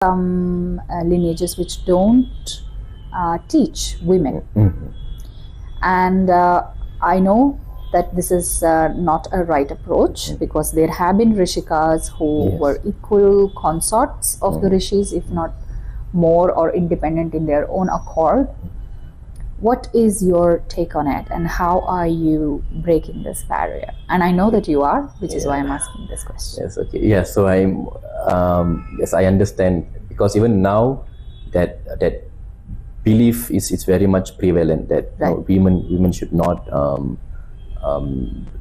some lineages which don't teach women. And I know that this is not a right approach, because there have been Rishikas who were equal consorts of the Rishis, if not more, or independent in their own accord. What is your take on it, and how are you breaking this barrier? And I know that you are, which is why I'm asking this question. Yes, okay. Yes, so I'm, yes, I understand, because even now that belief is very much prevalent that you know, women should not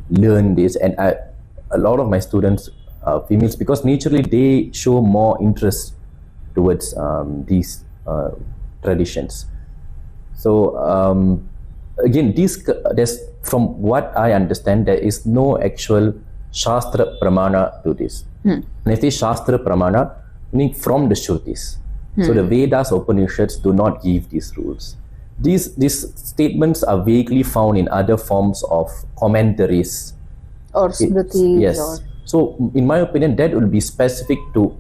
learn this, and a lot of my students are females, because naturally they show more interest towards these traditions. So again, there's, from what I understand, there is no actual Shastra Pramana to this. And if they Shastra Pramana, meaning from the Shrutis. So the Vedas, Upanishads do not give these rules. These statements are vaguely found in other forms of commentaries. Or Smritis. Yes. Or... So in my opinion, that will be specific to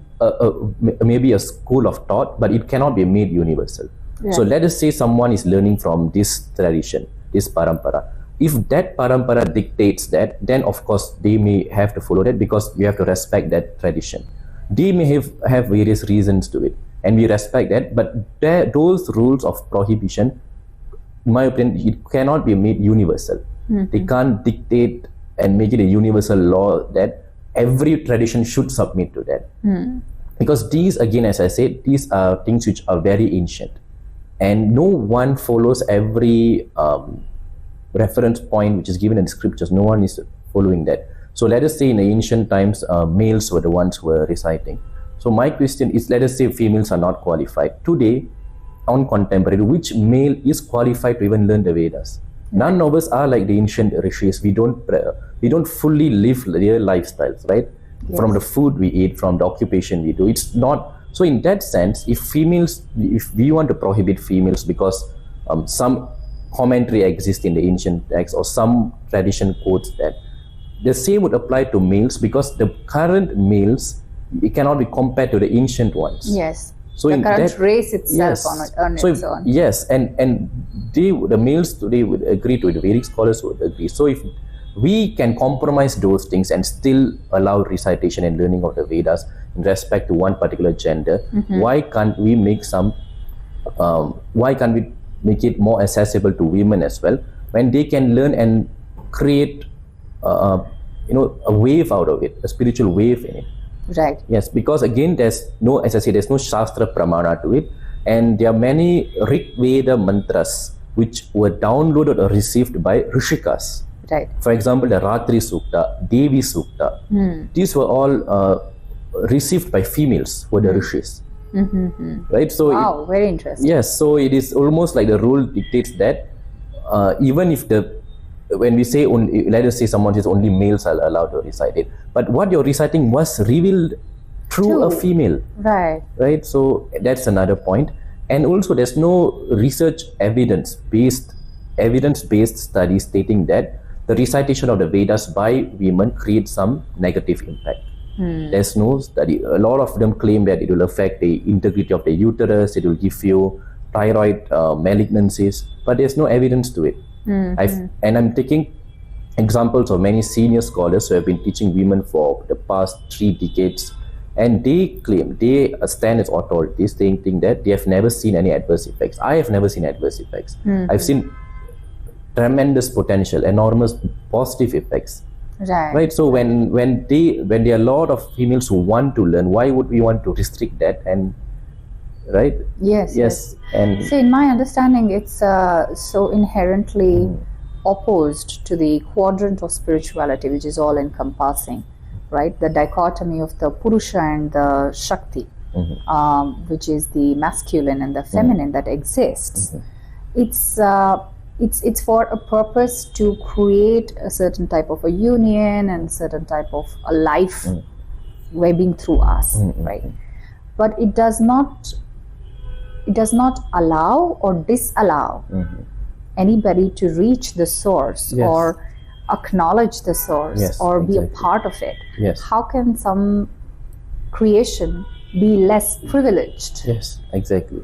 maybe a school of thought, but it cannot be made universal. So let us say someone is learning from this tradition, this parampara. If that parampara dictates that, then of course they may have to follow that, because you have to respect that tradition. They may have various reasons to it, and we respect that, but those rules of prohibition, in my opinion, it cannot be made universal. They can't dictate and make it a universal law that every tradition should submit to that. Because these, again, as I said, these are things which are very ancient. And no one follows every reference point which is given in the scriptures. No one is following that. So let us say in the ancient times, males were the ones who were reciting. So my question is, let us say females are not qualified. Today, on contemporary, which male is qualified to even learn the Vedas? None of us are like the ancient rishis. We don't fully live their lifestyles, right? From the food we eat, from the occupation we do. It's not. So in that sense, if we want to prohibit females because some commentary exists in the ancient text, or some tradition quotes that, the same would apply to males, because the current males, it cannot be compared to the ancient ones. Yes. So the in current that, race itself on its own. Yes, and the males today would agree to it, the Vedic scholars would agree. So if we can compromise those things and still allow recitation and learning of the Vedas in respect to one particular gender, why can't we make it more accessible to women as well, when they can learn and create a wave out of it, a spiritual wave in it. Right. Yes, because again, there's no, as I say, there's no Shastra Pramana to it, and there are many Rig Veda mantras which were downloaded or received by Rishikas. Right. For example, the Ratri Sukta, Devi Sukta, these were all received by females, who were the Rishis. Right? So wow, very interesting. Yes, so it is almost like the rule dictates that even if when we say, let us say someone says only males are allowed to recite it, but what you're reciting was revealed through a female. Right. Right? So that's another point. And also there's no research evidence-based study stating that the recitation of the Vedas by women creates some negative impact. There's no study. A lot of them claim that it will affect the integrity of the uterus, it will give you thyroid malignancies, but there's no evidence to it. And I'm taking examples of many senior scholars who have been teaching women for the past 3 decades, and they claim, they stand as authorities saying that they have never seen any adverse effects. I have never seen adverse effects. I've seen tremendous potential, enormous positive effects. Right. So when there are a lot of females who want to learn, why would we want to restrict that? And right? Yes. And see, in my understanding, it's so inherently opposed to the quadrant of spirituality, which is all encompassing, right? The dichotomy of the Purusha and the Shakti, which is the masculine and the feminine that exists. It's for a purpose to create a certain type of a union and certain type of a life webbing through us, right? But it does not allow or disallow anybody to reach the source or acknowledge the source or be a part of it. How can some creation be less privileged. Yes, exactly.